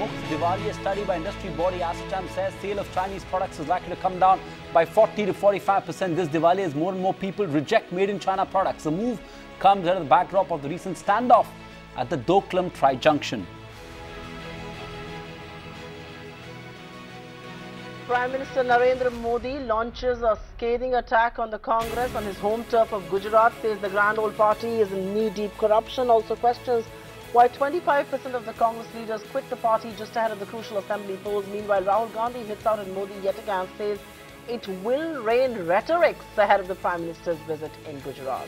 China-mukt Diwali. A study by industry body ASSOCHAM says sale of Chinese products is likely to come down by 40 to 45% this Diwali as more and more people reject made-in-China products. The move comes out of the backdrop of the recent standoff at the Doklam tri-junction. Prime Minister Narendra Modi launches a scathing attack on the Congress on his home turf of Gujarat, says the Grand Old Party is in knee-deep corruption, also questions why 25% of the Congress leaders quit the party just ahead of the crucial assembly polls. Meanwhile, Rahul Gandhi hits out at Modi yet again, says it will rain rhetorics ahead of the Prime Minister's visit in Gujarat.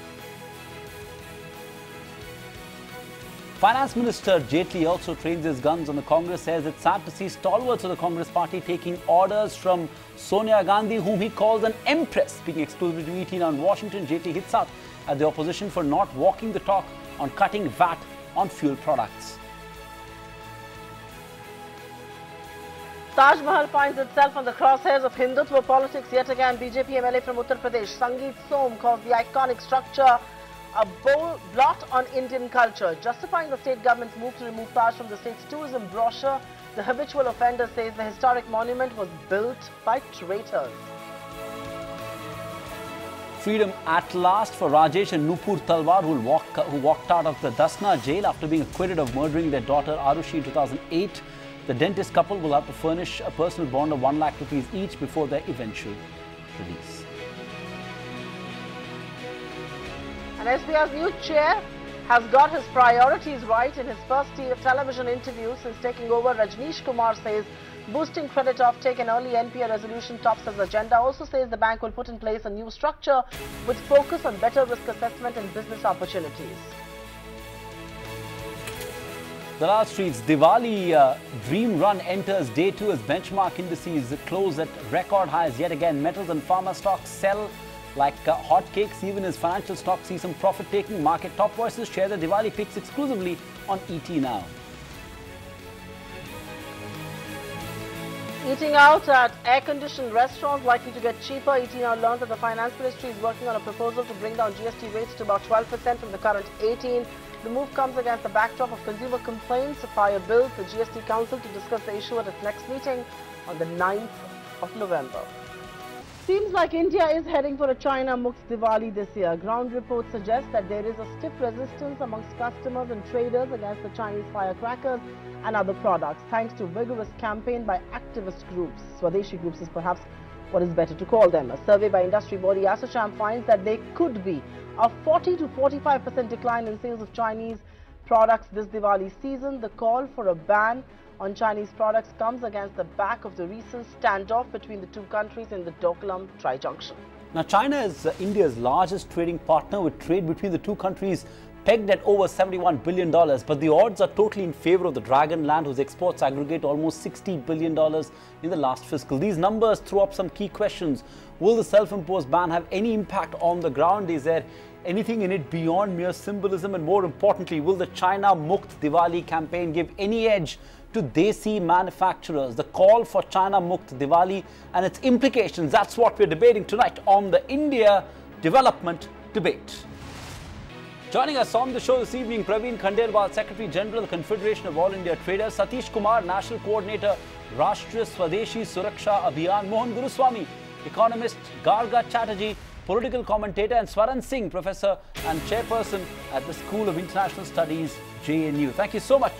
Finance Minister Jaitley also trains his guns on the Congress, says it's sad to see stalwarts of the Congress party taking orders from Sonia Gandhi, whom he calls an empress. Speaking exclusively to ET on Washington, Jaitley hits out at the opposition for not walking the talk on cutting VAT on fuel products. Taj Mahal finds itself on the crosshairs of Hindutva politics yet again. BJP MLA from Uttar Pradesh, Sangeet Som, calls the iconic structure a bold blot on Indian culture, justifying the state government's move to remove Taj from the state's tourism brochure. The habitual offender says the historic monument was built by traitors. Freedom at last for Rajesh and Nupur Talwar, who walked out of the Dasna jail after being acquitted of murdering their daughter Arushi in 2008. The dentist couple will have to furnish a personal bond of 1 lakh rupees each before their eventual release. And SBI's new chair has got his priorities right in his first television interview since taking over. Rajneesh Kumar says boosting credit offtake and early NPA resolution tops his agenda. Also says the bank will put in place a new structure with focus on better risk assessment and business opportunities. The last streets Diwali dream run enters day 2 as benchmark indices close at record highs yet again. Metals and pharma stocks sell like hotcakes, even as financial stocks see some profit taking. Market top voices share the Diwali picks exclusively on ET Now. Eating out at air-conditioned restaurants likely to get cheaper. ET Now learns that the Finance Ministry is working on a proposal to bring down GST rates to about 12% from the current 18%. The move comes against the backdrop of consumer complaints via bills. The GST Council to discuss the issue at its next meeting on the 9th of November. Seems like India is heading for a China-mukt Diwali this year. Ground reports suggest that there is a stiff resistance amongst customers and traders against the Chinese firecrackers and other products, thanks to vigorous campaign by activist groups. Swadeshi groups is perhaps what is better to call them. A survey by industry body ASSOCHAM finds that there could be a 40 to 45% decline in sales of Chinese products this Diwali season. The call for a ban on Chinese products comes against the back of the recent standoff between the two countries in the Doklam tri-junction. Now, China is India's largest trading partner, with trade between the two countries pegged at over $71 billion. But the odds are totally in favor of the Dragon land, whose exports aggregate almost $60 billion in the last fiscal. These numbers throw up some key questions. Will the self-imposed ban have any impact on the ground? Is there anything in it beyond mere symbolism? And more importantly, will the China-mukt Diwali campaign give any edge to desi manufacturers? The call for China-mukt Diwali and its implications, that's what we're debating tonight on the India Development Debate. Joining us on the show this evening, Praveen Khandelwal, Secretary General, the Confederation of All India Traders; Satish Kumar, National Coordinator, Rashtriya Swadeshi Suraksha Abhiyan; Mohan Guruswamy, economist; Garga Chatterjee, political commentator; and Swaran Singh, Professor and Chairperson at the School of International Studies, JNU. Thank you so much,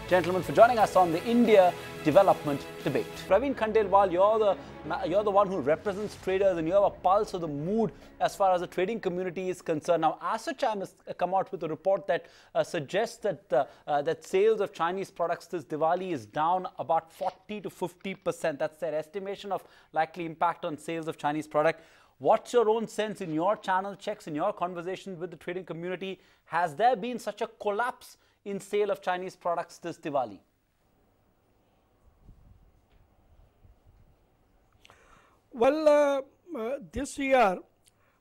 gentlemen, for joining us on the India Development Debate. Praveen Khandelwal, you're the one who represents traders, and you have a pulse of the mood as far as the trading community is concerned. Now, ASSOCHAM has come out with a report that suggests that that sales of Chinese products this Diwali is down about 40 to 50%. That's their estimation of likely impact on sales of Chinese product. What's your own sense in your channel checks, in your conversations with the trading community? Has there been such a collapse in sale of Chinese products this Diwali? Well, this year,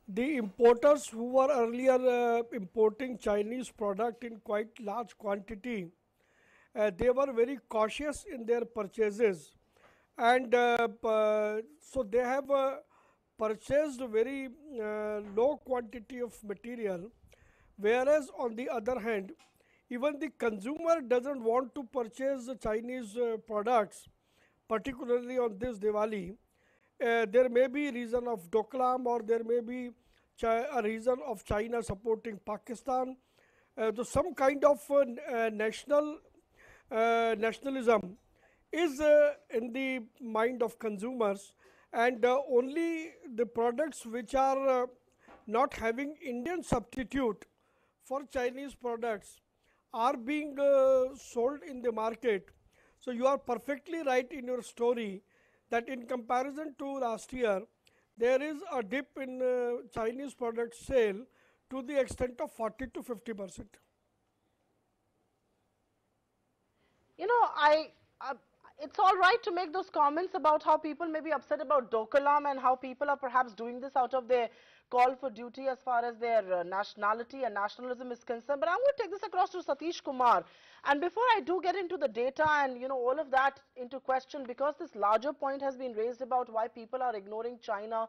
the importers who were earlier importing Chinese product in quite large quantity, they were very cautious in their purchases, and so they have purchased very low quantity of material, whereas on the other hand, even the consumer doesn't want to purchase the Chinese products, particularly on this Diwali. There may be reason of Doklam, or there may be a reason of China supporting Pakistan. So some kind of nationalism is in the mind of consumers, and only the products which are not having Indian substitute for Chinese products are being sold in the market. So you are perfectly right in your story that in comparison to last year, there is a dip in Chinese product sale to the extent of 40 to 50%. You know, it's all right to make those comments about how people may be upset about Doklam and how people are perhaps doing this out of their call for duty as far as their nationality and nationalism is concerned. But I'm going to take this across to Satish Kumar. And before I do get into the data and, you know, all of that into question, because this larger point has been raised about why people are ignoring China,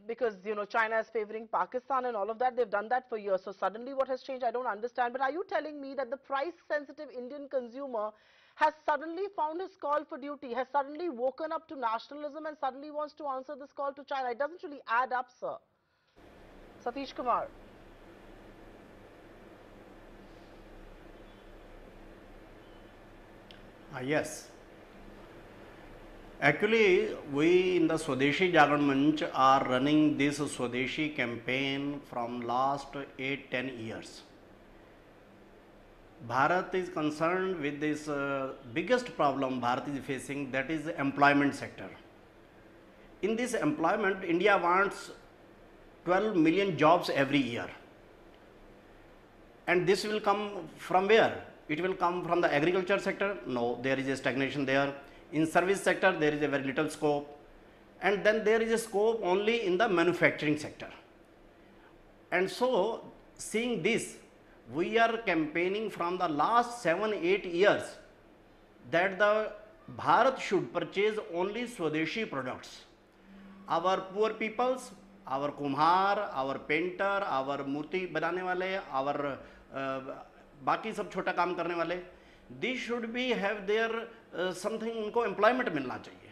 because, you know, China is favoring Pakistan and all of that. They've done that for years. So suddenly what has changed, I don't understand. But are you telling me that the price-sensitive Indian consumer has suddenly found his call for duty, has suddenly woken up to nationalism and suddenly wants to answer this call to China? It doesn't really add up, sir. Satish Kumar. Yes. Actually, we in the Swadeshi Jagran Manch are running this Swadeshi campaign from last 8-10 years. Bharat is concerned with this biggest problem Bharat is facing, that is the employment sector. In this employment, India wants 12 million jobs every year. And this will come from where? It will come from the agriculture sector? No, there is a stagnation there. In service sector, there is a very little scope. And then there is a scope only in the manufacturing sector. And so, seeing this, we are campaigning from the last 7-8 years that the Bharat should purchase only Swadeshi products. Our poor peoples, our kumhar, our painter, our murti banane wale, our बाकी सब छोटा काम करने वाले, these should be have their something, उनको employment मिलना चाहिए.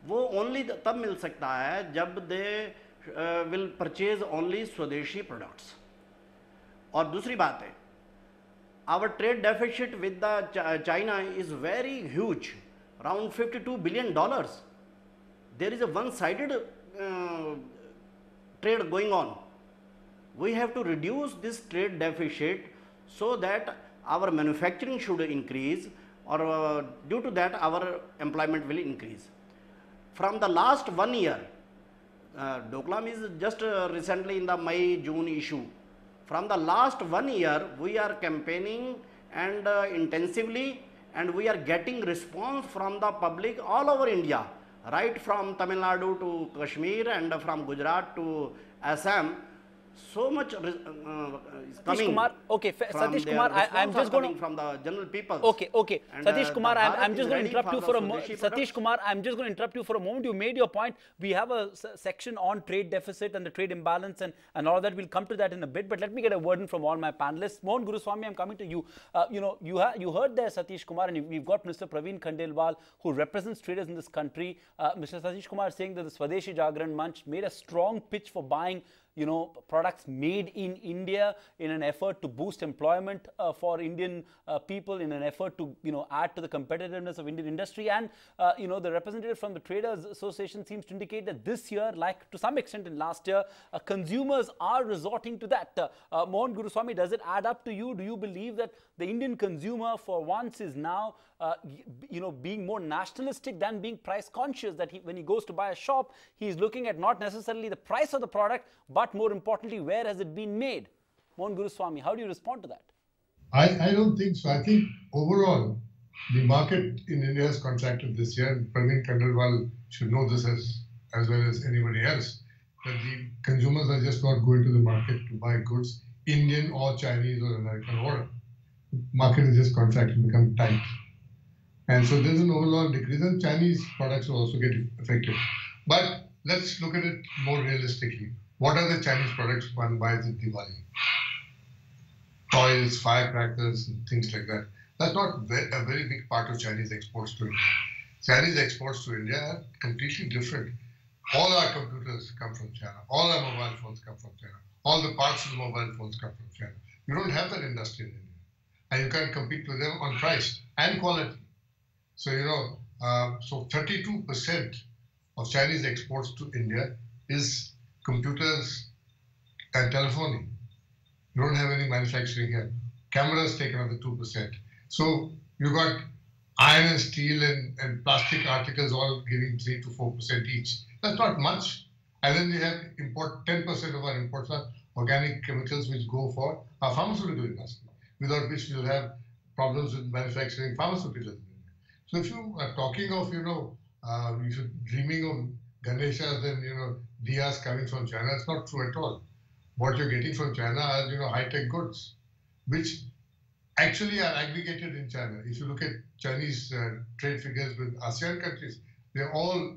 वो only तब मिल सकता है जब they will purchase only स्वदेशी products. और दूसरी बात है, our trade deficit with the China is very huge, around $52 billion. There is a one-sided trade going on. We have to reduce this trade deficit so that our manufacturing should increase, or due to that our employment will increase. From the last 1 year, Doklam is just recently in the May-June issue. From the last 1 year, we are campaigning and intensively, and we are getting response from the public all over India, right from Tamil Nadu to Kashmir and from Gujarat to Assam. So much is coming. Kumar, okay, Satish Kumar, I'm just going to from the general people. Okay. And, Satish Kumar, I'm just going to interrupt you for a moment. Satish Kumar, I'm just going to interrupt you for a moment. You made your point. We have a section on trade deficit and the trade imbalance and all that. We'll come to that in a bit. But let me get a word in from all my panelists. Mohan Guruswamy, I'm coming to you. You heard there Satish Kumar, and we've got Mr. Praveen Khandelwal, who represents traders in this country. Mr. Satish Kumar saying that the Swadeshi Jagran Manch made a strong pitch for buying products made in India in an effort to boost employment for Indian people, in an effort to, add to the competitiveness of Indian industry. And, the representative from the Traders Association seems to indicate that this year, like to some extent in last year, consumers are resorting to that. Mohan Guruswamy, does it add up to you? Do you believe that the Indian consumer for once is now, being more nationalistic than being price conscious, that when he goes to buy a shop, he's looking at not necessarily the price of the product, but more importantly, where has it been made? Mohan Guruswamy, how do you respond to that? I don't think so. I think overall, the market in India has contracted this year. And Praveen Khandelwal should know this as well as anybody else, that the consumers are just not going to the market to buy goods, Indian or Chinese or American order. The market is just contracted, become tight. And so there's an overall decrease, and Chinese products will also get affected. But let's look at it more realistically. What are the Chinese products one buys at Diwali? toys, firecrackers, and things like that. That's not a very big part of Chinese exports to India. Chinese exports to India are completely different. All our computers come from China. All our mobile phones come from China. All the parts of the mobile phones come from China. You don't have that industry in India. And you can't compete with them on price and quality. So, so 32% of Chinese exports to India is computers and telephony. You don't have any manufacturing here. Cameras take another 2%. So you got iron and steel and plastic articles all giving 3 to 4% each. That's not much. And then we have 10% of our imports are organic chemicals which go for our pharmaceutical industry, without which we'll have problems with manufacturing pharmaceuticals. So if you are talking of, you should dreaming of Ganeshas and, diyas coming from China, it's not true at all. What you're getting from China are, high-tech goods, which actually are aggregated in China. If you look at Chinese trade figures with ASEAN countries, they all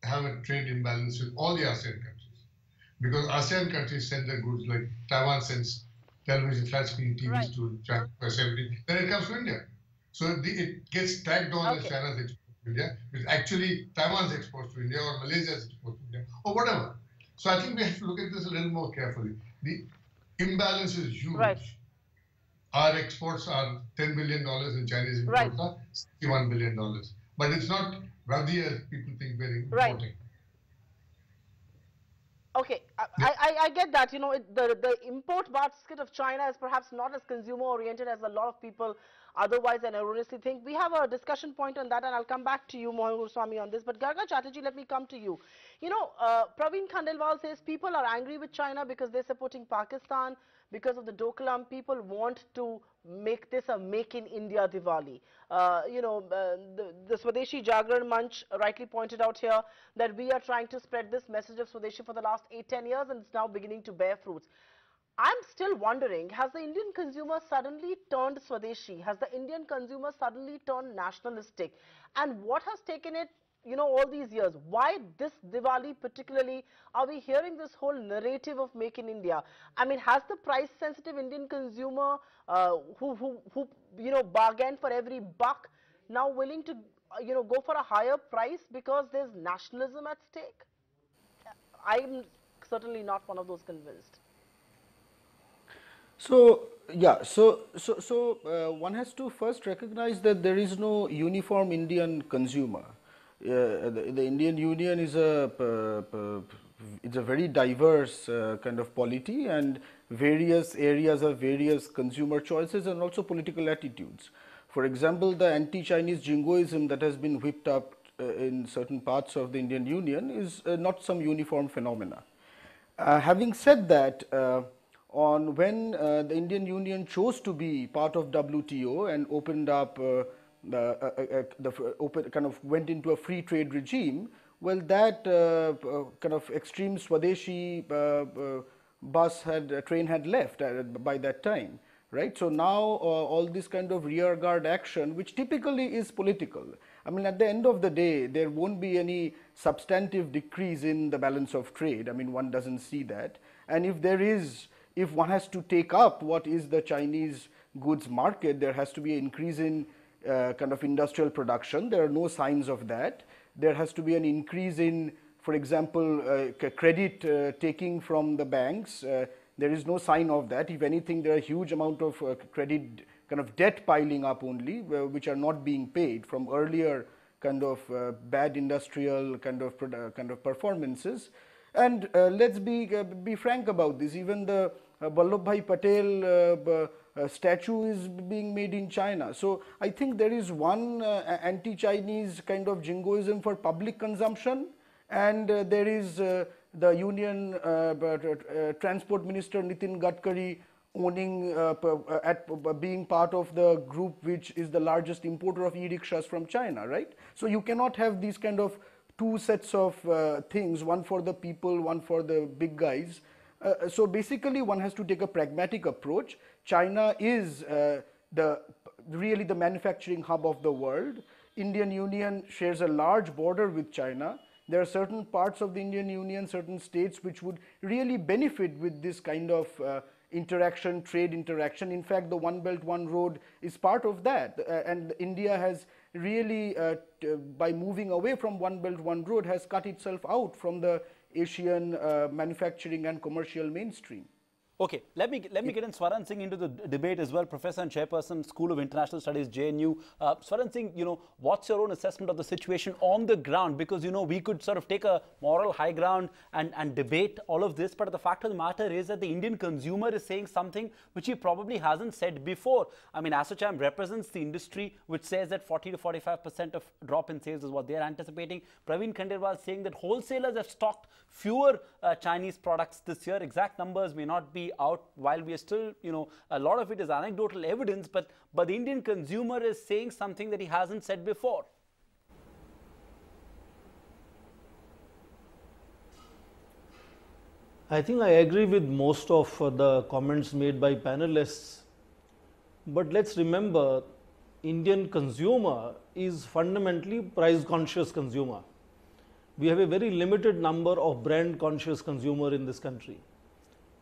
have a trade imbalance with all the ASEAN countries. Because ASEAN countries send their goods, like Taiwan sends television, flat-screen TVs to China for assembly, then it comes to India. So it gets tagged on as China's export to India, it's actually Taiwan's exports to India or Malaysia's exports to India, or whatever. So I think we have to look at this a little more carefully. The imbalance is huge. Right. Our exports are $10 billion and Chinese imports are $61 billion. But it's not ruddy as people think we're importing. Okay, I get that. The import basket of China is perhaps not as consumer oriented as a lot of people otherwise and erroneously think. We have a discussion point on that, and I'll come back to you, Mohan Guruswamy, on this. But Garga Chatterjee, let me come to you. Praveen Khandelwal says people are angry with China because they're supporting Pakistan. Because of the Doklam, people want to make this a Make in India Diwali. The Swadeshi Jagran Manch rightly pointed out here that we are trying to spread this message of Swadeshi for the last 8-10 years, and it's now beginning to bear fruits. I'm still wondering, has the Indian consumer suddenly turned Swadeshi? Has the Indian consumer suddenly turned nationalistic? And what has taken it, all these years? Why this Diwali particularly are we hearing this whole narrative of Make in India? I mean, has the price-sensitive Indian consumer who bargain for every buck now willing to, go for a higher price because there's nationalism at stake? I'm certainly not one of those convinced. So yeah, so one has to first recognize that there is no uniform Indian consumer. The Indian Union is it's a very diverse kind of polity, and various areas have various consumer choices and also political attitudes. For example, the anti-Chinese jingoism that has been whipped up in certain parts of the Indian Union is not some uniform phenomena. Having said that, when the Indian Union chose to be part of WTO and opened up went into a free trade regime, well, that kind of extreme Swadeshi train had left by that time, right? So now all this kind of rearguard action, which typically is political. I mean, at the end of the day, there won't be any substantive decrease in the balance of trade. I mean, one doesn't see that. And if one has to take up what is the Chinese goods market, there has to be an increase in kind of industrial production. There are no signs of that. There has to be an increase in, for example, credit taking from the banks. There is no sign of that. If anything, there are a huge amount of credit kind of debt piling up only, which are not being paid from earlier kind of bad industrial kind of performances. And let's be frank about this. Even the Vallabhbhai Patel statue is being made in China. So I think there is one anti-Chinese kind of jingoism for public consumption, and there is the Union Transport Minister Nitin Gadkari owning being part of the group which is the largest importer of e-rickshaws from China, right? So you cannot have these kind of two sets of things, one for the people, one for the big guys. So basically one has to take a pragmatic approach. China is really the manufacturing hub of the world. Indian Union shares a large border with China. There are certain parts of the Indian Union, certain states which would really benefit with this kind of interaction, trade interaction. In fact, the One Belt, One Road is part of that. And India has really, by moving away from One Belt, One Road, has cut itself out from the Asian manufacturing and commercial mainstream. Okay, let me get in Swaran Singh into the debate as well. Professor and Chairperson, School of International Studies, JNU. Swaran Singh, what's your own assessment of the situation on the ground? Because, we could sort of take a moral high ground and debate all of this. But the fact of the matter is that the Indian consumer is saying something which he probably hasn't said before. I mean, ASSOCHAM represents the industry, which says that 40 to 45% of drop in sales is what they're anticipating. Praveen Khandelwal saying that wholesalers have stocked fewer Chinese products this year. Exact numbers may not be out, while we are still, a lot of it is anecdotal evidence, but the Indian consumer is saying something that he hasn't said before. I think I agree with most of the comments made by panelists, but let's remember, Indian consumer is fundamentally price conscious consumer. We have a very limited number of brand conscious consumer in this country.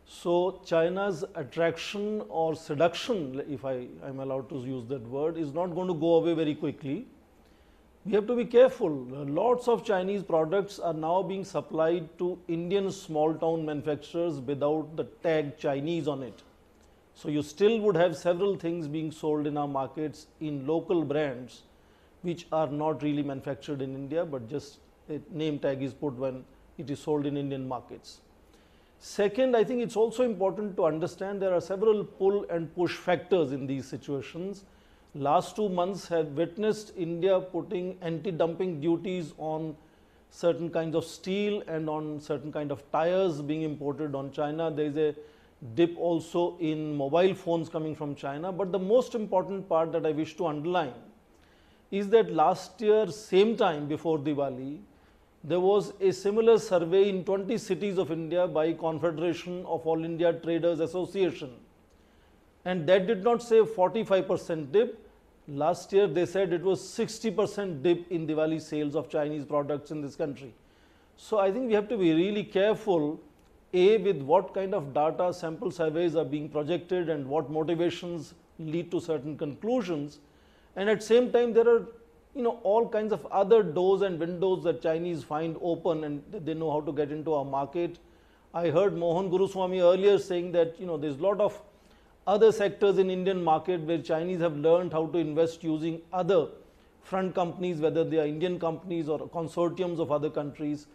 So China's attraction or seduction, if I'm allowed to use that word, is not going to go away very quickly. We have to be careful. Lots of Chinese products are now being supplied to Indian small town manufacturers without the tag Chinese on it. So you still would have several things being sold in our markets in local brands which are not really manufactured in India, but just a name tag is put when it is sold in Indian markets. Second, I think it's also important to understand there are several pull and push factors in these situations. Last 2 months have witnessed India putting anti-dumping duties on certain kinds of steel and on certain kind of tires being imported on China. There is a dip also in mobile phones coming from China. But the most important part that I wish to underline is that last year, same time before Diwali, there was a similar survey in 20 cities of India by Confederation of All India Traders Association. And that did not say 45% dip. Last year they said it was 60% dip in Diwali sales of Chinese products in this country. So I think we have to be really careful, A, with what kind of data sample surveys are being projected and what motivations lead to certain conclusions. And at the same time, there are all kinds of other doors and windows that Chinese find open and they know how to get into our market. I heard Mohan Guruswamy earlier saying that, there's a lot of other sectors in Indian market where Chinese have learned how to invest using other front companies, whether they are Indian companies or consortiums of other countries.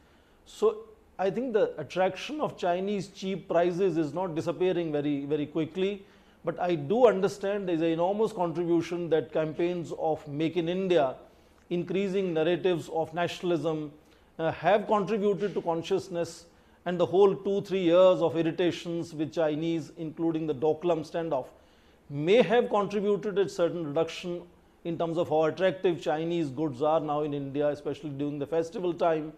So I think the attraction of Chinese cheap prices is not disappearing very, very quickly. But I do understand there is an enormous contribution that campaigns of Make in India, increasing narratives of nationalism, have contributed to consciousness, and the whole 2-3 years of irritations with Chinese, including the Doklam standoff, may have contributed to a certain reduction in terms of how attractive Chinese goods are now in India, especially during the festival time.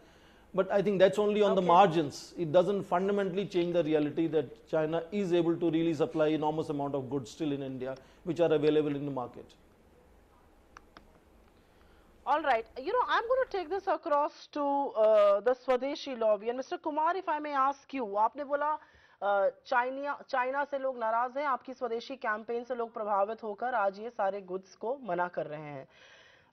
But I think that's only on the margins. It doesn't fundamentally change the reality that China is able to really supply enormous amount of goods still in India, which are available in the market. All right, I'm going to take this across to the Swadeshi lobby. And Mr. Kumar, if I may ask you, आपने बोला China से लोग नाराज हैं, आपकी स्वदेशी campaign से लोग प्रभावित होकर आज ये सारे गुड्स को मना कर रहे हैं.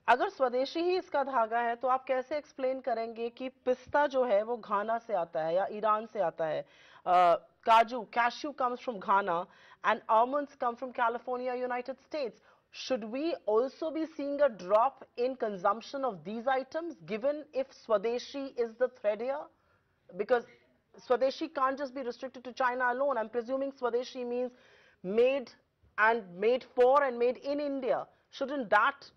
अगर स्वदेशी ही इसका धागा है तो आप कैसे एक्सप्लेन करेंगे कि पिस्ता जो है वो घाना से आता है या ईरान से आता है, cashew comes from Ghana and almonds come from California, United States. Should we also be seeing a drop in consumption of these items given if Swadeshi is the thread here? Because Swadeshi can't just be restricted to China alone. I'm presuming Swadeshi means made for and made in India. Shouldn't that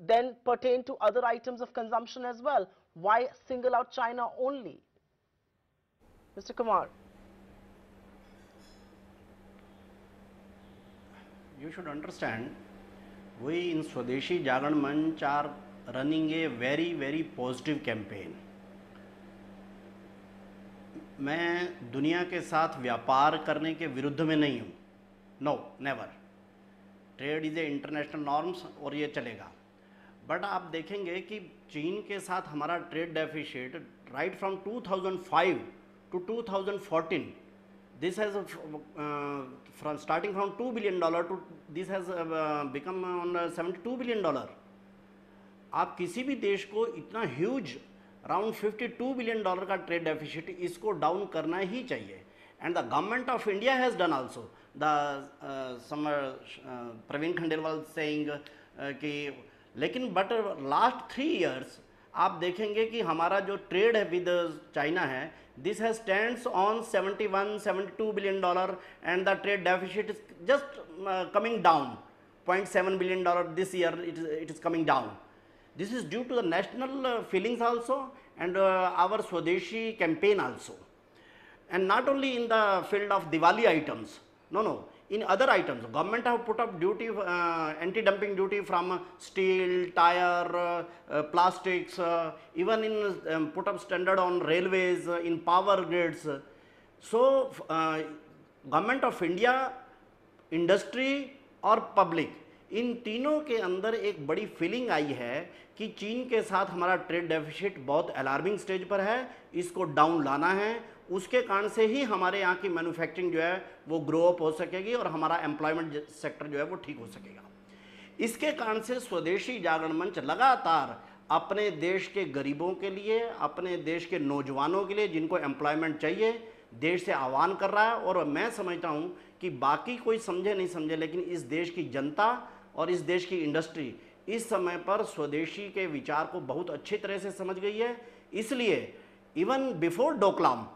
then pertain to other items of consumption as well? Why single out China only? Mr. Kumar. You should understand, we in Swadeshi Jagaran Manch are running a very, very positive campaign. मैं दुनिया के साथ व्यापार करने के विरुद्ध में नहीं हूँ, no never. Trade is a international norms और ये चलेगा. बट आप देखेंगे कि चीन के साथ हमारा trade deficit right from 2005 to 2014 This has from starting from $2 billion to this has become on $72 billion. आप किसी भी देश को इतना ह्यूज अराउंड $52 बिलियन का ट्रेड डेफिसिट इसको डाउन करना ही चाहिए. And the government of India has done also the Praveen Khandelwal saying कि लेकिन बट लास्ट 3 years आप देखेंगे कि हमारा जो ट्रेड है विद चाइना है this has stands on $71-72 billion and the trade deficit is just coming down $0.7 billion this year. It is coming down. This is due to the national feelings also and our Swadeshi campaign also, and not only in the field of Diwali items, no, in other items government have put up duty, anti-dumping duty from steel, tire, plastics, even in put up standard on railways, in power grids. So government of India, industry और public, इन तीनों के अंदर एक बड़ी feeling आई है कि चीन के साथ हमारा ट्रेड डेफिसिट बहुत अलार्मिंग स्टेज पर है, इसको डाउन लाना है. उसके कारण से ही हमारे यहाँ की मैन्युफैक्चरिंग जो है वो ग्रो अप हो सकेगी और हमारा एम्प्लॉयमेंट सेक्टर जो है वो ठीक हो सकेगा. इसके कारण से स्वदेशी जागरण मंच लगातार अपने देश के गरीबों के लिए, अपने देश के नौजवानों के लिए जिनको एम्प्लॉयमेंट चाहिए, देश से आह्वान कर रहा है. और मैं समझता हूँ कि बाकी कोई समझे नहीं समझे, लेकिन इस देश की जनता और इस देश की इंडस्ट्री इस समय पर स्वदेशी के विचार को बहुत अच्छी तरह से समझ गई है. इसलिए even before Doklam,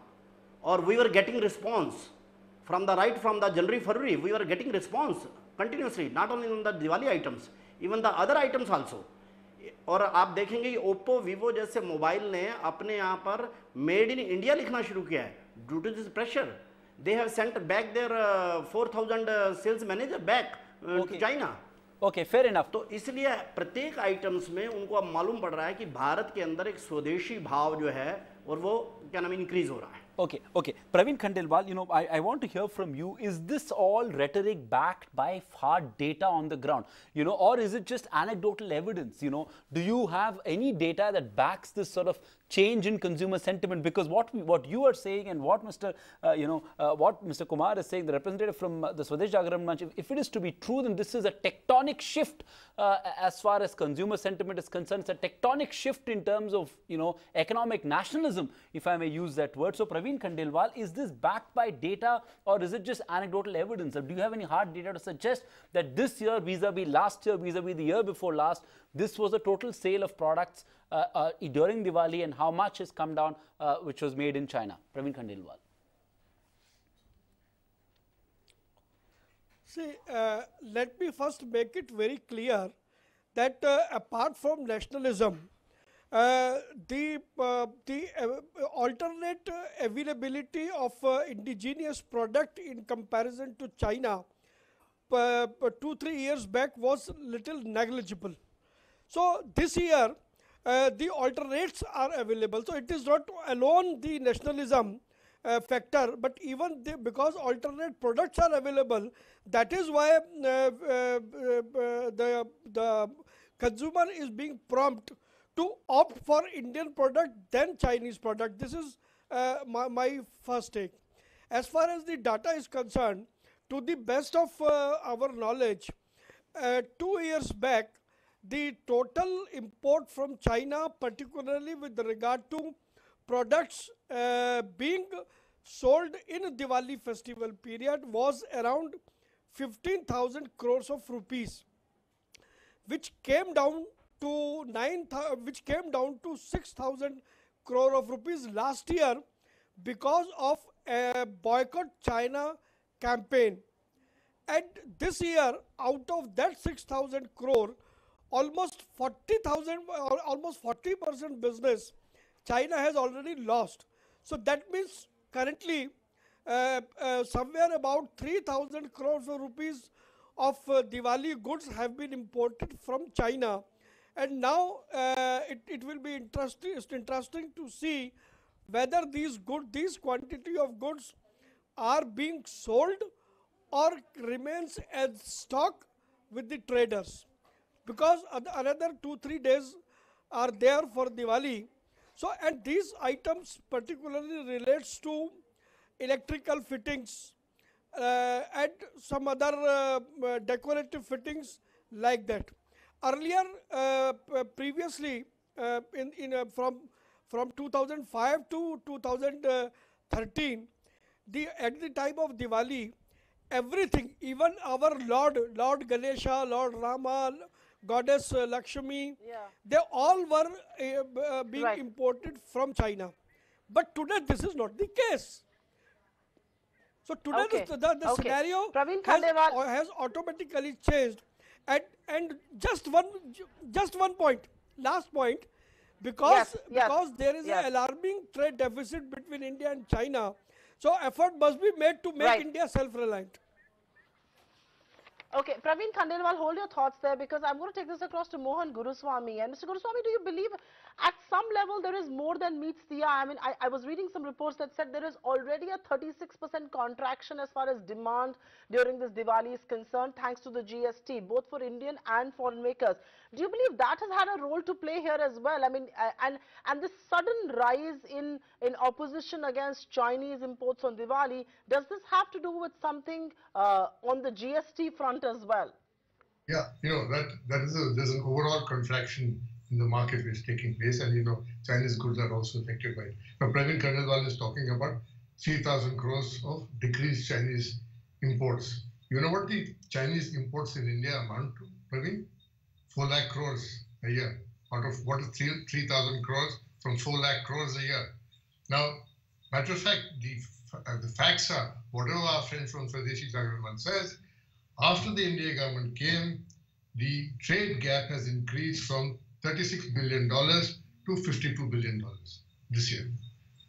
or we were getting response from the January, February, we were getting response continuously, not only on the Diwali items, even the other items also. और आप देखेंगे ओप्पो, वीवो जैसे मोबाइल ने अपने यहाँ पर मेड इन इंडिया लिखना शुरू किया है. Due to this pressure they have sent back their 4,000 sales manager back to China. Okay, fair enough. तो इसलिए प्रत्येक आइटम्स में उनको अब मालूम पड़ रहा है कि भारत के अंदर एक स्वदेशी भाव जो है और वो क्या नाम इंक्रीज हो रहा है. Okay. Praveen Khandelwal, I want to hear from you. Is this all rhetoric backed by hard data on the ground? Or is it just anecdotal evidence? Do you have any data that backs this sort of change in consumer sentiment? Because what you are saying and what Mr. Kumar is saying, the representative from the Swadesh Jagran Manch, if it is to be true, then this is a tectonic shift as far as consumer sentiment is concerned. It's a tectonic shift in terms of, economic nationalism, if I may use that word. So, Praveen Khandelwal, is this backed by data or is it just anecdotal evidence? Or do you have any hard data to suggest that this year vis-a-vis last year, vis-a-vis the year before last, this was the total sale of products during Diwali and how much has come down which was made in China? Praveen Khandelwal. See, let me first make it very clear that apart from nationalism, the alternate availability of indigenous product in comparison to China 2-3 years back was little negligible. So this year the alternates are available. So it is not alone the nationalism factor, but even because alternate products are available, that is why the consumer is being prompt to opt for Indian product than Chinese product. This is my first take. As far as the data is concerned, to the best of our knowledge, 2 years back, the total import from China, particularly with regard to products being sold in Diwali festival period, was around 15,000 crores of rupees, which came down to 6,000 crore of rupees last year because of a boycott China campaign. And this year, out of that 6,000 crore, almost 40,000 or almost 40% business China has already lost. So that means currently somewhere about 3,000 crores of rupees of Diwali goods have been imported from China. And now it will be interesting to see whether these quantity of goods are being sold or remains as stock with the traders, because another 2-3 days are there for Diwali. So, and these items particularly relates to electrical fittings, and some other decorative fittings like that. Earlier, previously, from 2005 to 2013, at the time of Diwali, everything, even our Lord Ganesha, Lord Rama, Goddess Lakshmi, Yeah. they all were being Right. imported from China. But today this is not the case. So today Okay. the Okay. scenario Praveen Khandelwal. has automatically changed. And just one point, last point, because there is yes. an alarming trade deficit between India and China. So effort must be made to make Right. India self-reliant. Okay, Praveen Khandelwal, hold your thoughts there, because I'm going to take this across to Mohan Guruswamy. And Mr. Guruswamy, do you believe at some level there is more than meets the eye? I mean, I was reading some reports that said there is already a 36% contraction as far as demand during this Diwali is concerned, thanks to the GST, both for Indian and foreign makers. Do you believe that has had a role to play here as well? I mean, and this sudden rise in opposition against Chinese imports on Diwali, does this have to do with something on the GST front as well? Yeah, there's an overall contraction in the market which is taking place, and Chinese goods are also affected by it. Now, Praveen Khandelwal is talking about 3,000 crores of decreased Chinese imports. You know what the Chinese imports in India amount to, Praveen? 4 lakh crores a year. Out of what is 3,000 crores from 4 lakh crores a year. Now, matter of fact, the facts are, whatever our friend from Swadeshi Government says, after the India government came, the trade gap has increased from $36 billion to $52 billion this year.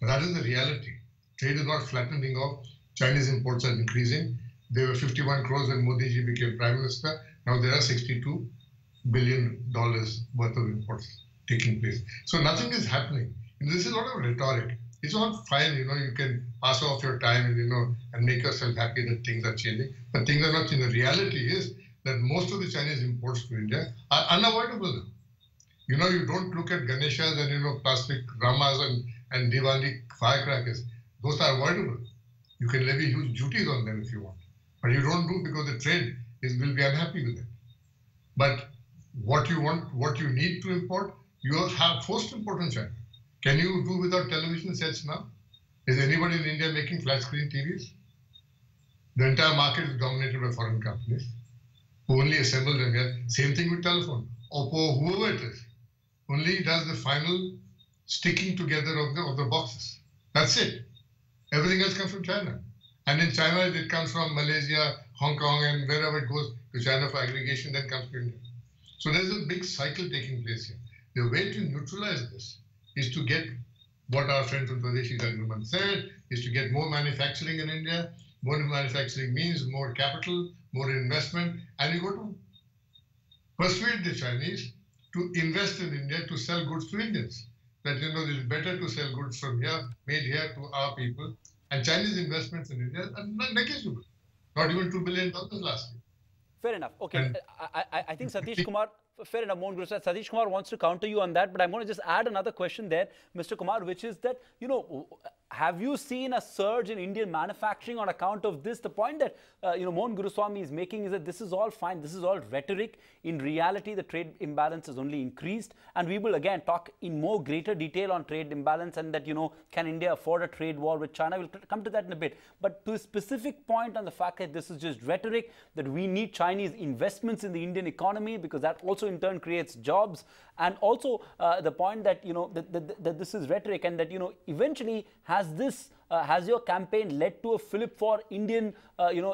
That is the reality. Trade is not flattening off. Chinese imports are increasing. There were 51 crores when Modi ji became Prime Minister. Now there are $62 billion worth of imports taking place. So nothing is happening. And this is a lot of rhetoric. It's all fine, you can pass off your time and make yourself happy that things are changing. But things are not changing. The reality is that most of the Chinese imports to India are unavoidable now. You don't look at Ganeshas and plastic Ramas and Diwali firecrackers. Those are avoidable. You can levy huge duties on them if you want. But you don't do because the trade will be unhappy with it. But what you need to import, you have forced import in China. Can you do without television sets now? Is anybody in India making flat screen TVs? The entire market is dominated by foreign companies who only assemble them here. Same thing with telephone. Oppo, whoever it is, only does the final sticking together of the boxes. That's it. Everything else comes from China. And in China, it comes from Malaysia, Hong Kong, and wherever it goes to China for aggregation, then comes to India. So there's a big cycle taking place here. The way to neutralize this is to get what our friend from Swadeshi Government said, is to get more manufacturing in India. More manufacturing means more capital, more investment, and you got to persuade the Chinese to invest in India to sell goods to Indians. That it's better to sell goods from here, made here to our people. And Chinese investments in India are negligible. Not even $2 billion last year. Fair enough. Okay, I think Satish Kumar, fair enough, Mohan Guruswamy. Satish Kumar wants to counter you on that, but I'm going to just add another question there, Mr. Kumar, which is that, have you seen a surge in Indian manufacturing on account of this? The point that, Mohan Guruswamy is making is that this is all fine. This is all rhetoric. In reality, the trade imbalance has only increased. And we will again talk in more greater detail on trade imbalance and that, can India afford a trade war with China? We'll come to that in a bit. But to a specific point on the fact that this is just rhetoric, that we need Chinese investments in the Indian economy because that also in turn creates jobs. And also the point that, that this is rhetoric and that, eventually has your campaign led to a fillip for Indian,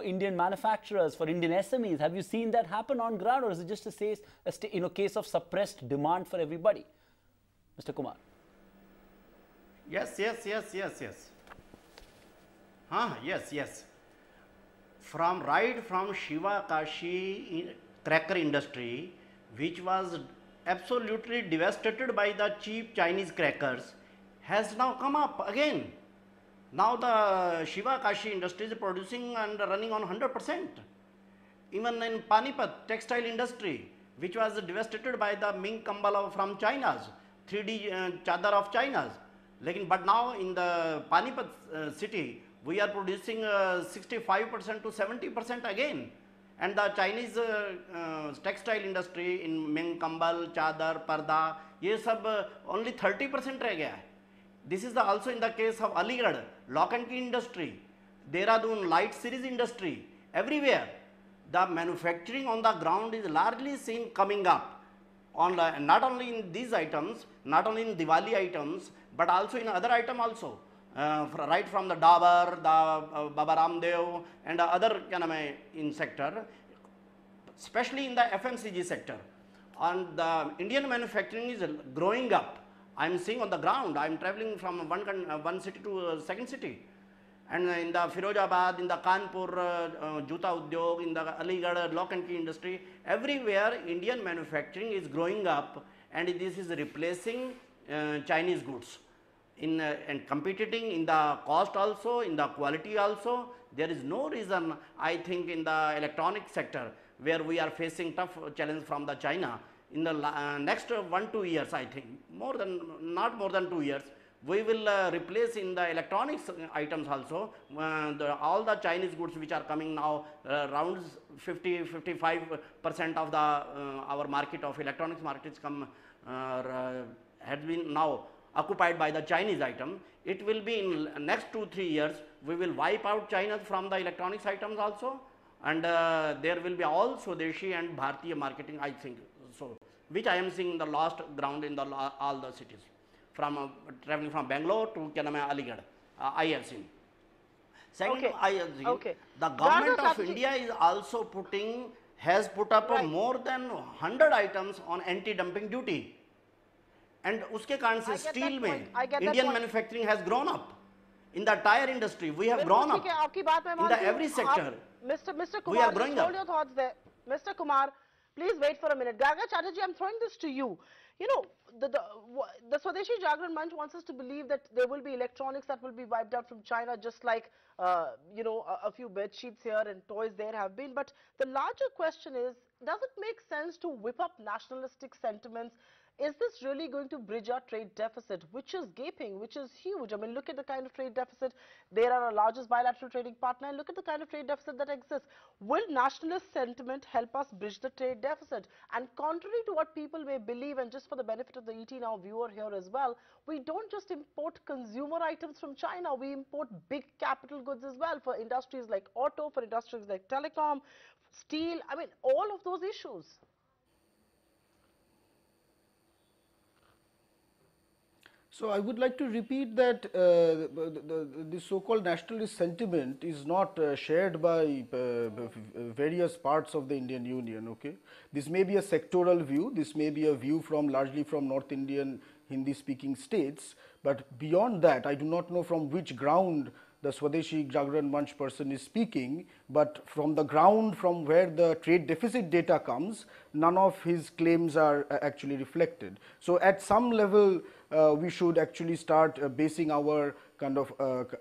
Indian manufacturers, for Indian SMEs? Have you seen that happen on ground, or is it just a case of suppressed demand for everybody? Mr. Kumar. Yes. Yes. From Shiva Kashi cracker industry, which was absolutely devastated by the cheap Chinese crackers, has now come up again. Now the Shiva Kashi industry is producing and running on 100%. Even in Panipat textile industry, which was devastated by the Ming Kambala from China's, 3D chadar of China's. But now in the Panipat city, We are producing 65% to 70% again. And the Chinese textile industry in Ming, Kambal, Chadar, Parda, ये सब only 30% रह गया है. This is also in the case of Aligarh, lock and key industry, Dehradun light series industry, everywhere. The manufacturing on the ground is largely seen coming up, on not only in these items, not only in Diwali items, but also in other items also. Right from the Dabur, the Baba Ramdev and other in sector, especially in the FMCG sector. And the Indian manufacturing is growing up. I am seeing on the ground, I am traveling from one city to second city. And in the Firozabad, in the Kanpur, Juta Udyog, in the Aligarh lock and key industry, everywhere Indian manufacturing is growing up, and this is replacing Chinese goods. And competing in the cost also, in the quality also. There is no reason, I think, in the electronic sector where we are facing tough challenge from the China. In the next 1-2 years, I think, not more than 2 years, we will replace in the electronics items also all the Chinese goods which are coming now, around 50-55% of the our market of electronics markets has been now occupied by the Chinese item. It will be in next 2-3 years, we will wipe out China from the electronics items also, and there will be all Swadeshi and Bharatiya marketing, I think, so, which I am seeing in the last ground in the all the cities. From traveling from Bangalore to Aligarh, I have seen. Second, Okay. I have seen Okay. the government Garner of Chatterjee- India is also has put up Right. more than 100 items on anti-dumping duty. And uske कारण से I get that steel में point. I get that Indian point. manufacturing has grown up. In the tire industry, we have बिल्कुल grown up. ठीक है, आपकी बात मैं In मानती the हूँ. every sector, Mr. we Kumar, are growing just hold up. your thoughts there. Mr. Kumar, please wait for a minute. Gaga Chatterjee, I'm throwing this to you. You know, the Swadeshi Jagran Manch wants us to believe that there will be electronics that will be wiped out from China, just like, you know, a few bed sheets here and toys there have been. But the larger question is, does it make sense to whip up nationalistic sentiments? Is this really going to bridge our trade deficit, which is gaping, which is huge? I mean, look at the kind of trade deficit. They are our largest bilateral trading partner, and look at the kind of trade deficit that exists. Will nationalist sentiment help us bridge the trade deficit? And contrary to what people may believe, and just for the benefit of the ET Now viewer here as well, we don't just import consumer items from China, we import big capital goods as well for industries like auto, for industries like telecom, steel, I mean, all of those issues. So I would like to repeat that the so-called nationalist sentiment is not shared by various parts of the Indian Union. Okay, this may be a sectoral view. This may be a view from largely from North Indian Hindi-speaking states. But beyond that, I do not know from which ground the Swadeshi Jagran Manch person is speaking, but from the ground from where the trade deficit data comes, none of his claims are actually reflected. So at some level, we should actually start basing our kind of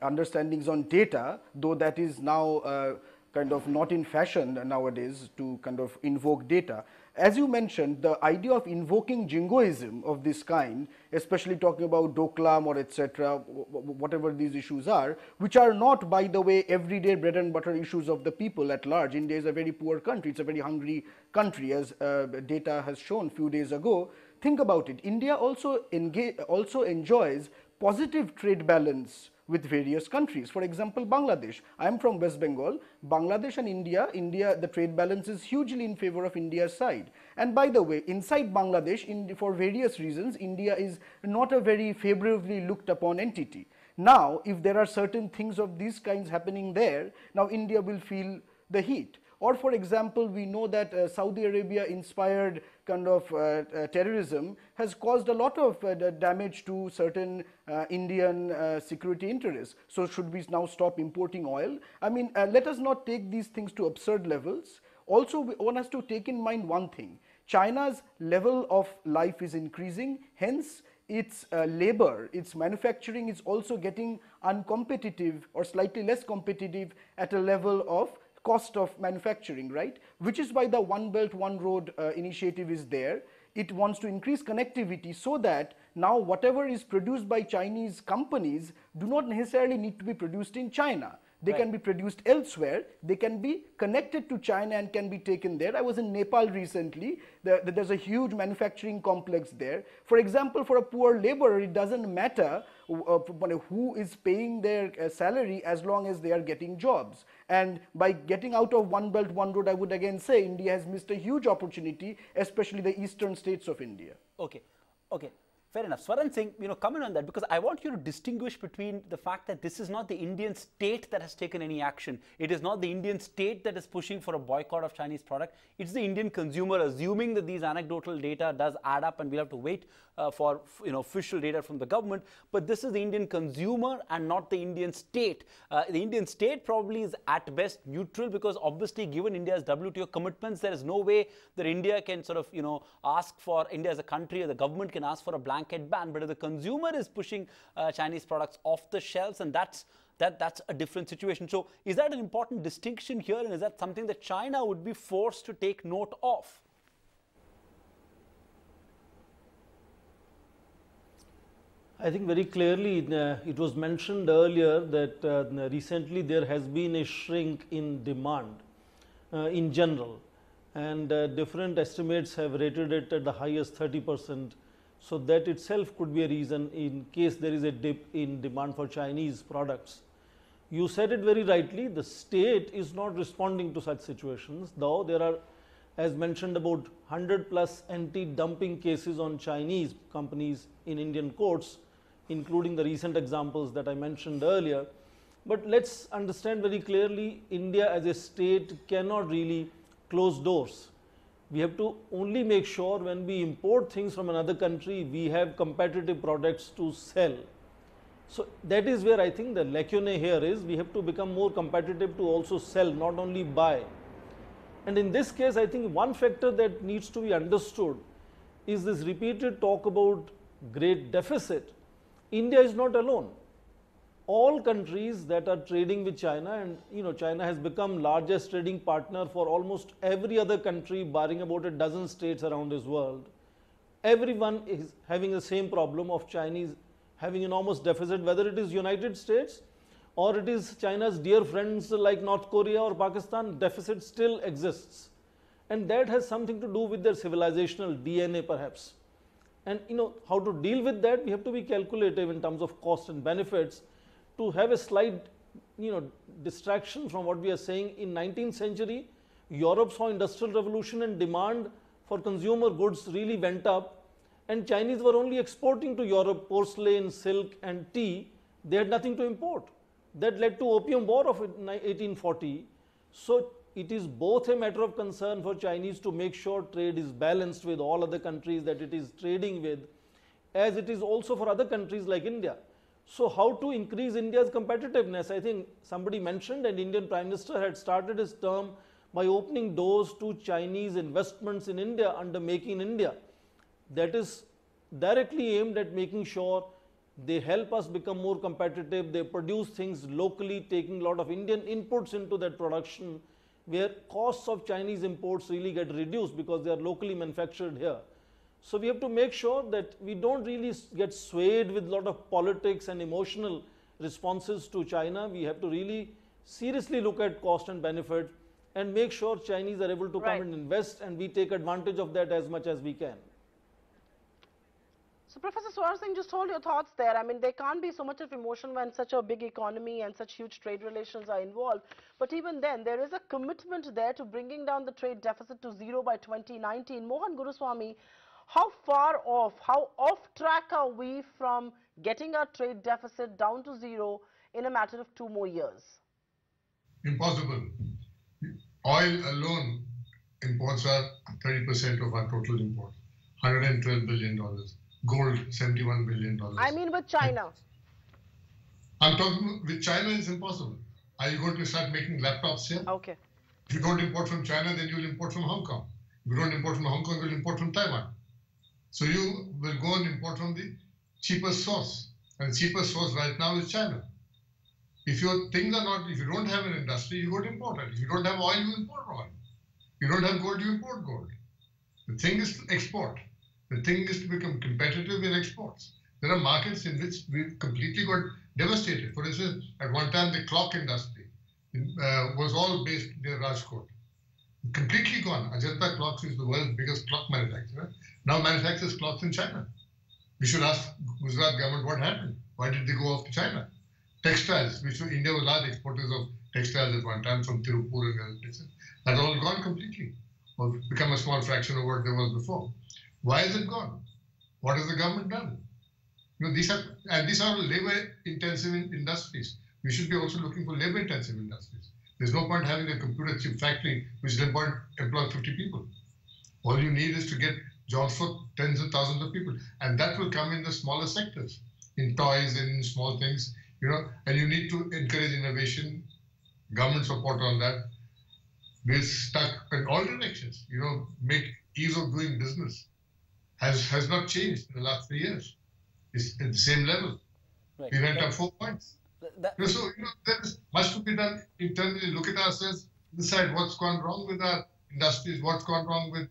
understandings on data, though that is now kind of not in fashion nowadays to kind of invoke data. As you mentioned, the idea of invoking jingoism of this kind, especially talking about Doklam or etc., whatever these issues are, which are not, by the way, everyday bread and butter issues of the people at large. India is a very poor country, it's a very hungry country, as data has shown a few days ago. Think about it, India also enjoys positive trade balance with various countries. For example, Bangladesh. I am from West Bengal. Bangladesh and India, the trade balance is hugely in favor of India's side. And by the way, inside Bangladesh, for various reasons, India is not a very favorably looked upon entity. Now, if there are certain things of these kinds happening there, now India will feel the heat. Or for example, we know that Saudi Arabia inspired kind of terrorism has caused a lot of damage to certain Indian security interests. So should we now stop importing oil? I mean, let us not take these things to absurd levels. Also, one has to take in mind one thing. China's level of life is increasing, hence its labor, its manufacturing is also getting uncompetitive or slightly less competitive at a level of cost of manufacturing, right? Which is why the One Belt, One Road initiative is there. It wants to increase connectivity so that now whatever is produced by Chinese companies do not necessarily need to be produced in China. They can be produced elsewhere. They can be connected to China and can be taken there. I was in Nepal recently. There's a huge manufacturing complex there. For example, for a poor laborer, it doesn't matter who is paying their salary as long as they are getting jobs. And by getting out of one belt, one road, I would again say India has missed a huge opportunity, especially the eastern states of India. Okay. Fair enough. Swaran Singh, comment on that, because I want you to distinguish between the fact that this is not the Indian state that has taken any action. It is not the Indian state that is pushing for a boycott of Chinese product. It's the Indian consumer, assuming that these anecdotal data does add up, and we'll have to wait for official data from the government. But this is the Indian consumer and not the Indian state. The Indian state probably is at best neutral, because obviously given India's WTO commitments, there is no way that India can sort of ask for, India as a country or the government can ask for a blanket ban. But if the consumer is pushing Chinese products off the shelves, and that's a different situation. So is that an important distinction here, and is that something that China would be forced to take note of? I think very clearly it was mentioned earlier that recently there has been a shrink in demand in general, and different estimates have rated it at the highest 30%. So that itself could be a reason in case there is a dip in demand for Chinese products. You said it very rightly, the state is not responding to such situations, though there are, as mentioned, about 100+ anti-dumping cases on Chinese companies in Indian courts, including the recent examples that I mentioned earlier. But let's understand very clearly, India as a state cannot really close doors. We have to only make sure when we import things from another country, we have competitive products to sell. So that is where I think the lacuna here is. We have to become more competitive to also sell, not only buy. And in this case, I think one factor that needs to be understood is this repeated talk about great deficit. India is not alone. All countries that are trading with China, and China has become largest trading partner for almost every other country, barring about a dozen states around this world. Everyone is having the same problem of Chinese having enormous deficit, whether it is United States or it is China's dear friends like North Korea or Pakistan. Deficit still exists, and that has something to do with their civilizational DNA perhaps. And how to deal with that, we have to be calculative in terms of cost and benefits. To have a slight distraction from what we are saying, in 19th century, Europe saw industrial revolution and demand for consumer goods really went up, and Chinese were only exporting to Europe porcelain, silk and tea. They had nothing to import. That led to Opium War of 1840. So it is both a matter of concern for Chinese to make sure trade is balanced with all other countries that it is trading with, as it is also for other countries like India. So how to increase India's competitiveness? I think somebody mentioned, and Indian Prime Minister had started his term by opening doors to Chinese investments in India under Make in India. That is directly aimed at making sure they help us become more competitive. They produce things locally, taking a lot of Indian inputs into that production, where costs of Chinese imports really get reduced because they are locally manufactured here. So we have to make sure that we don't really get swayed with a lot of politics and emotional responses to China. We have to really seriously look at cost and benefit and make sure Chinese are able to come and invest, and we take advantage of that as much as we can. So Professor Swaran Singh, just hold your thoughts there. I mean, there can't be so much of emotion when such a big economy and such huge trade relations are involved. But even then, there is a commitment there to bringing down the trade deficit to zero by 2019. Mohan Guruswamy, how far off, how off track are we from getting our trade deficit down to zero in a matter of 2 more years? Impossible. Oil alone imports are 30% of our total import, $112 billion. Gold, $71 billion. I mean with China. I'm talking with China, it's impossible. Are you going to start making laptops here? Okay. If you don't import from China, then you'll import from Hong Kong. If you don't import from Hong Kong, you'll import from Taiwan. So you will go and import from the cheapest source. And the cheapest source right now is China. If your things are not, if you don't have an industry, you go to import it. If you don't have oil, you import oil. You don't have gold, you import gold. The thing is to export. The thing is to become competitive in exports. There are markets in which we completely got devastated. For instance, at one time, the clock industry was all based near Rajkot. Completely gone. Ajanta Clocks is the world's biggest clock manufacturer. Now manufactures clocks in China. We should ask Gujarat government what happened. Why did they go off to China? Textiles, which India was large exporters of textiles at one time from Tirupur and other places, that's all gone completely, or become a small fraction of what there was before. Why is it gone? What has the government done? You know, these are labor-intensive industries. We should be also looking for labor-intensive industries. There's no point having a computer chip factory which then employ 50 people. All you need is to get jobs for tens of thousands of people, and that will come in the smaller sectors, in toys and in small things, you know. And you need to encourage innovation, government support on that. We're stuck in all directions, you know. Make ease of doing business has not changed in the last 3 years. It's at the same level. Right. We went up 4 points. So, you know, there is much to be done internally. Look at ourselves, decide what's gone wrong with our industries, what's gone wrong with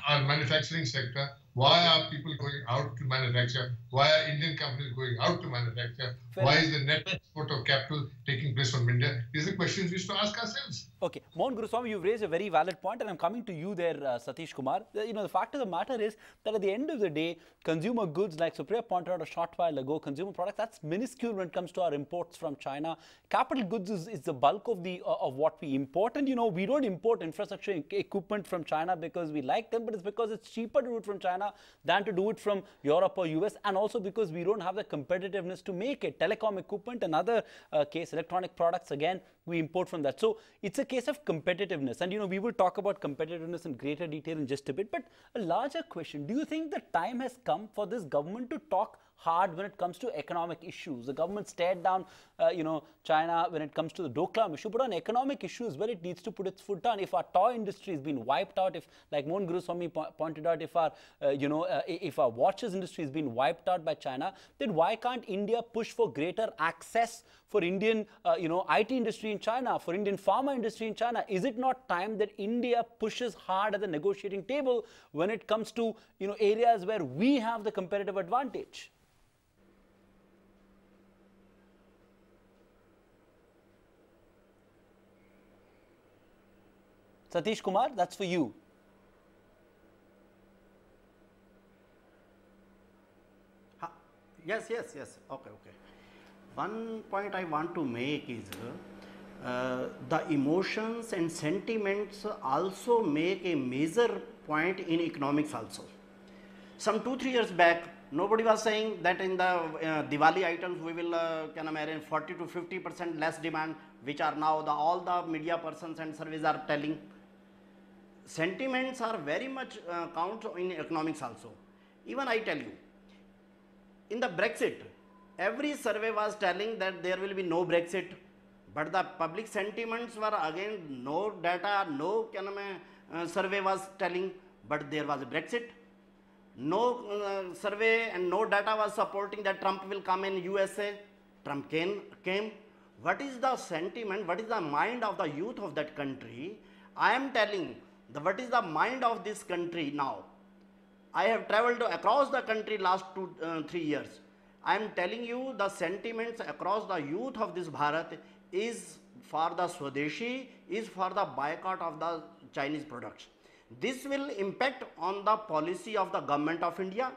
our manufacturing sector. Why are people going out to manufacture? Why are Indian companies going out to manufacture? Why is the net export of capital taking place from India? These are questions we should ask ourselves. Okay, Mohan Guruswamy, you've raised a very valid point, and I'm coming to you there, Satish Kumar. You know, the fact of the matter is that at the end of the day, consumer goods, like Supriya pointed out a short while ago, consumer products, that's minuscule when it comes to our imports from China. Capital goods is the bulk of of what we import, and you know, we don't import infrastructure equipment from China because we like them, but it's because it's cheaper to do it from China than to do it from Europe or US, and also because we don't have the competitiveness to make it. Telecom equipment, another case, electronic products, again, we import from that. So it's a case of competitiveness, and you know, we will talk about competitiveness in greater detail in just a bit. But a larger question, do you think the time has come for this government to talk hard when it comes to economic issues? The government stared down, you know, China when it comes to the Doklam issue, but on economic issues where it needs to put its foot down. If our toy industry has been wiped out, if, like Mohan Guruswamy pointed out, if our, if our watches industry has been wiped out by China, then why can't India push for greater access for Indian, IT industry in China, for Indian pharma industry in China? Is it not time that India pushes hard at the negotiating table when it comes to, you know, areas where we have the competitive advantage? Satish Kumar, that's for you. Yes. Okay. One point I want to make is the emotions and sentiments also make a major point in economics also. Some 2-3 years back, nobody was saying that in the Diwali items we will can imagine 40 to 50% less demand, which are now all the media persons and surveys are telling. Sentiments are very much count in economics also. Even I tell you, in the Brexit, every survey was telling that there will be no Brexit, but the public sentiments were again no data, no survey was telling, but there was a Brexit. No survey and no data was supporting that Trump will come in USA. Trump came. What is the sentiment? What is the mind of the youth of that country? I am telling what is the mind of this country now. I have traveled across the country last 2-3 years. I am telling you the sentiments across the youth of this Bharat is for the Swadeshi, is for the boycott of the Chinese products. This will impact on the policy of the government of India.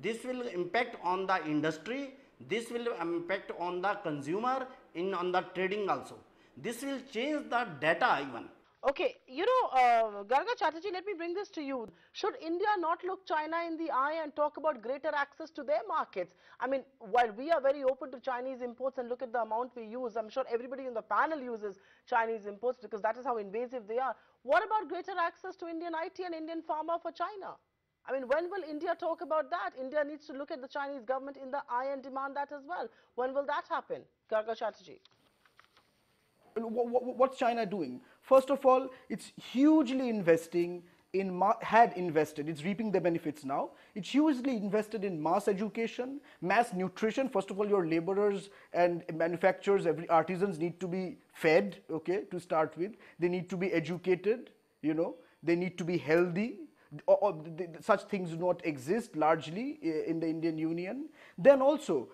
This will impact on the industry. This will impact on the consumer, on the trading also. This will change the data even. Okay, Garga Chatterjee, let me bring this to you. Should India not look China in the eye and talk about greater access to their markets? I mean, while we are very open to Chinese imports and look at the amount we use, I'm sure everybody in the panel uses Chinese imports because that is how invasive they are. What about greater access to Indian IT and Indian pharma for China? I mean, when will India talk about that? India needs to look at the Chinese government in the eye and demand that as well. When will that happen? Garga Chatterjee. What's China doing? First of all, it's hugely investing in, it's reaping the benefits now. It's hugely invested in mass education, mass nutrition. First of all, your laborers and manufacturers, artisans need to be fed, okay, to start with. They need to be educated, they need to be healthy. such things do not exist largely in the Indian Union. Then also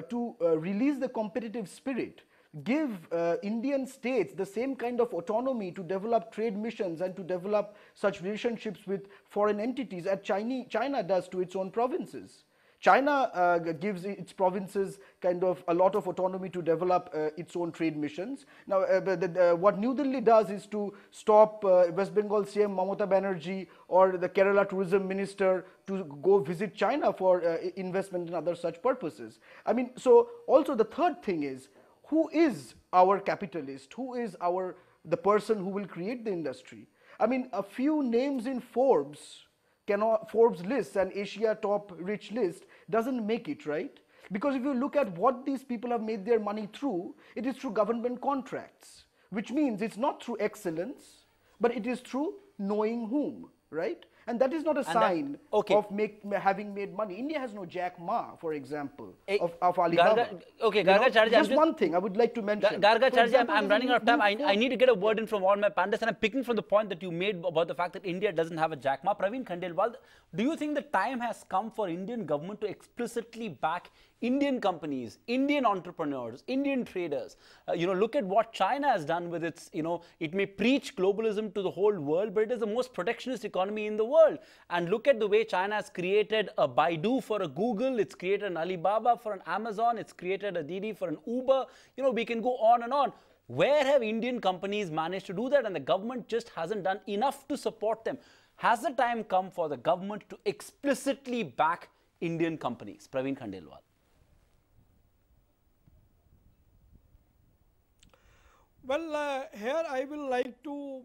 to release the competitive spirit, give Indian states the same kind of autonomy to develop trade missions and to develop such relationships with foreign entities as China does to its own provinces. China gives its provinces kind of a lot of autonomy to develop its own trade missions. Now, what New Delhi does is to stop West Bengal CM Mamata Banerjee or the Kerala tourism minister to go visit China for investment and other such purposes. I mean, so also the third thing is, who is our capitalist? Who is the person who will create the industry? I mean, a few names in Forbes list and Asia top rich list doesn't make it, right? Because if you look at what these people have made their money through, it is through government contracts, which means it's not through excellence, but it is through knowing whom, right? And that is not a sign of having made money. India has no Jack Ma, for example, of Alibaba. Garga Chatterjee, just one thing I would like to mention. Garga Chatterjee, I'm running out of time. I need to get a word in from all my panelists, and I'm picking from the point that you made about the fact that India doesn't have a Jack Ma. Praveen Khandelwal, do you think the time has come for Indian government to explicitly back Indian companies, Indian entrepreneurs, Indian traders? Look at what China has done with its, it may preach globalism to the whole world, but it is the most protectionist economy in the world. And look at the way China has created a Baidu for a Google, it's created an Alibaba for an Amazon, it's created a DD for an Uber. We can go on and on. Where have Indian companies managed to do that? And the government just hasn't done enough to support them. Has the time come for the government to explicitly back Indian companies? Praveen Khandelwal. Well, here I will like to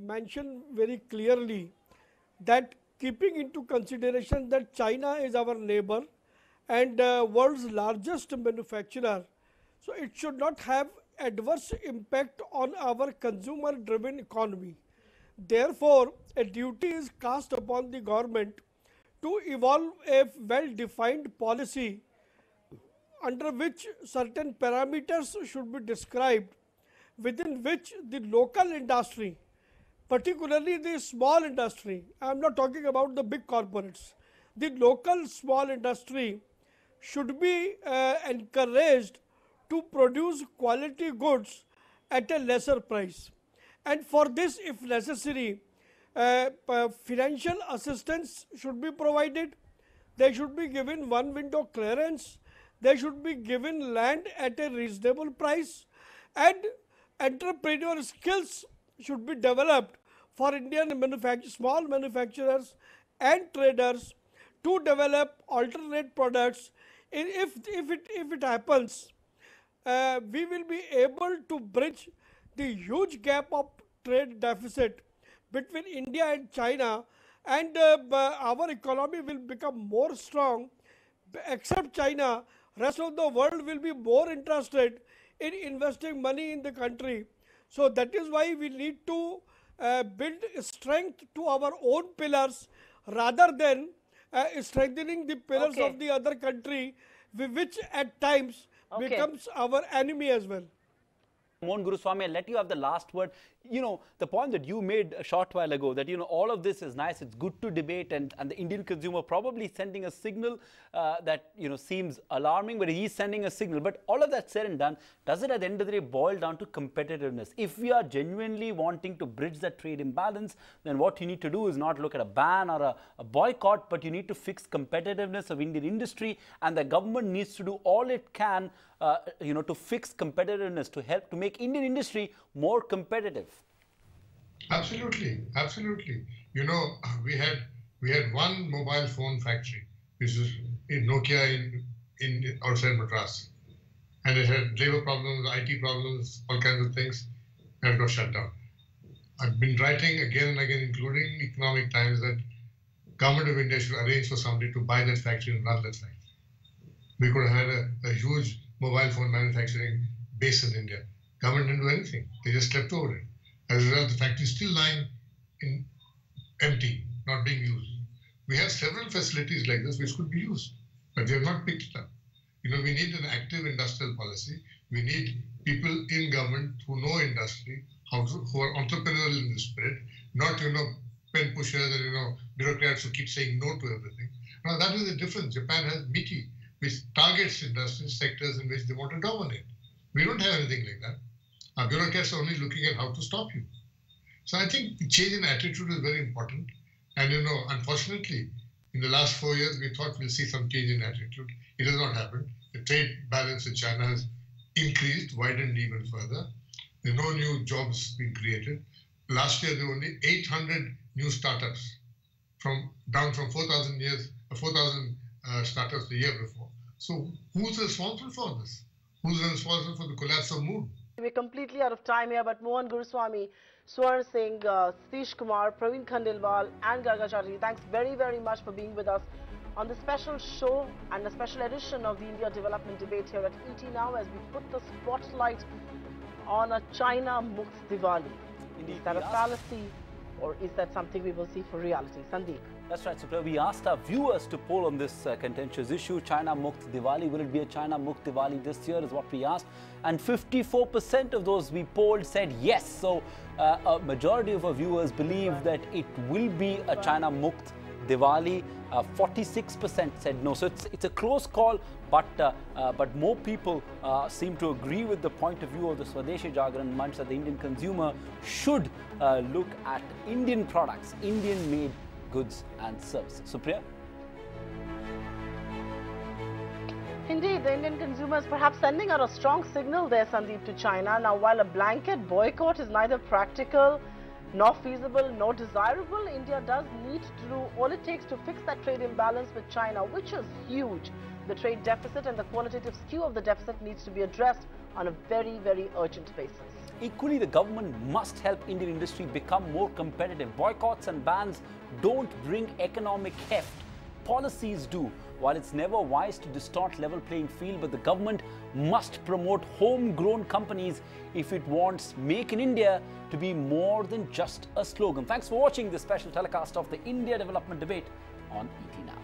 mention very clearly that keeping into consideration that China is our neighbor and world's largest manufacturer, so it should not have adverse impact on our consumer driven economy. Therefore, a duty is cast upon the government to evolve a well defined policy under which certain parameters should be described, within which the local industry, particularly the small industry, I am not talking about the big corporates, the local small industry should be encouraged to produce quality goods at a lesser price. And for this, if necessary, financial assistance should be provided. They should be given one window clearance. They should be given land at a reasonable price, and entrepreneurial skills should be developed for Indian small manufacturers and traders to develop alternate products. If it happens, we will be able to bridge the huge gap of trade deficit between India and China, and our economy will become more strong. Except China, rest of the world will be more interested in investing money in the country. So that is why we need to build strength to our own pillars rather than strengthening the pillars of the other country, which at times becomes our enemy as well. Mohan Guruswamy, I'll let you have the last word. The point that you made a short while ago, that, all of this is nice, it's good to debate, and the Indian consumer probably sending a signal that, seems alarming, but he's sending a signal. But all of that said and done, does it at the end of the day boil down to competitiveness? If we are genuinely wanting to bridge that trade imbalance, then what you need to do is not look at a ban or a boycott, but you need to fix competitiveness of Indian industry, and the government needs to do all it can to fix competitiveness, to help to make Indian industry more competitive. Absolutely, absolutely. We had one mobile phone factory, which is in Nokia in outside Madras, and it had labor problems, IT problems, all kinds of things, and it got shut down. I've been writing again and again, including Economic Times, that government of India should arrange for somebody to buy that factory and run that factory. We could have had a huge mobile phone manufacturing base in India. Government didn't do anything. They just slept over it. As a result, the factory is still lying empty, not being used. We have several facilities like this which could be used, but they have not picked it up. We need an active industrial policy. We need people in government who know industry, who are entrepreneurial in the spirit, not, pen pushers and, bureaucrats who keep saying no to everything. Now, that is the difference. Japan has MITI, which targets industry sectors in which they want to dominate. We don't have anything like that. Our bureaucrats are only looking at how to stop you. So I think the change in attitude is very important. And, unfortunately, in the last 4 years, we thought we'll see some change in attitude. It has not happened. The trade balance with China has increased, widened even further. There are no new jobs being created. Last year, there were only 800 new startups, down from 4,000 startups the year before. So who's responsible for this? Who's responsible for the collapse of mood? We're completely out of time here, but Mohan Guruswamy, Swarn Singh, Satish Kumar, Praveen Khandelwal and Garga Chatterjee, thanks very, very much for being with us on this special show and a special edition of the India Development Debate here at ET Now, as we put the spotlight on a China-mukt Diwali. Is that a fallacy, or is that something we will see for reality? Sandeep. That's right, Supriya. We asked our viewers to poll on this contentious issue, China-mukt Diwali. Will it be a China-mukt Diwali this year is what we asked. And 54% of those we polled said yes. So a majority of our viewers believe that it will be a China-mukt Diwali. 46% said no. So it's a close call, but more people seem to agree with the point of view of the Swadeshi Jagran Manch that the Indian consumer should look at Indian products, Indian-made goods and services. Supriya? Indeed, the Indian consumer is perhaps sending out a strong signal there, Sandeep, to China. Now, while a blanket boycott is neither practical, nor feasible, nor desirable, India does need to do all it takes to fix that trade imbalance with China, which is huge. The trade deficit and the qualitative skew of the deficit needs to be addressed on a very, very urgent basis. Equally, the government must help Indian industry become more competitive. Boycotts and bans don't bring economic heft. Policies do. While it's never wise to distort level playing field, but the government must promote homegrown companies if it wants Make in India to be more than just a slogan. Thanks for watching this special telecast of the India Development Debate on ET Now.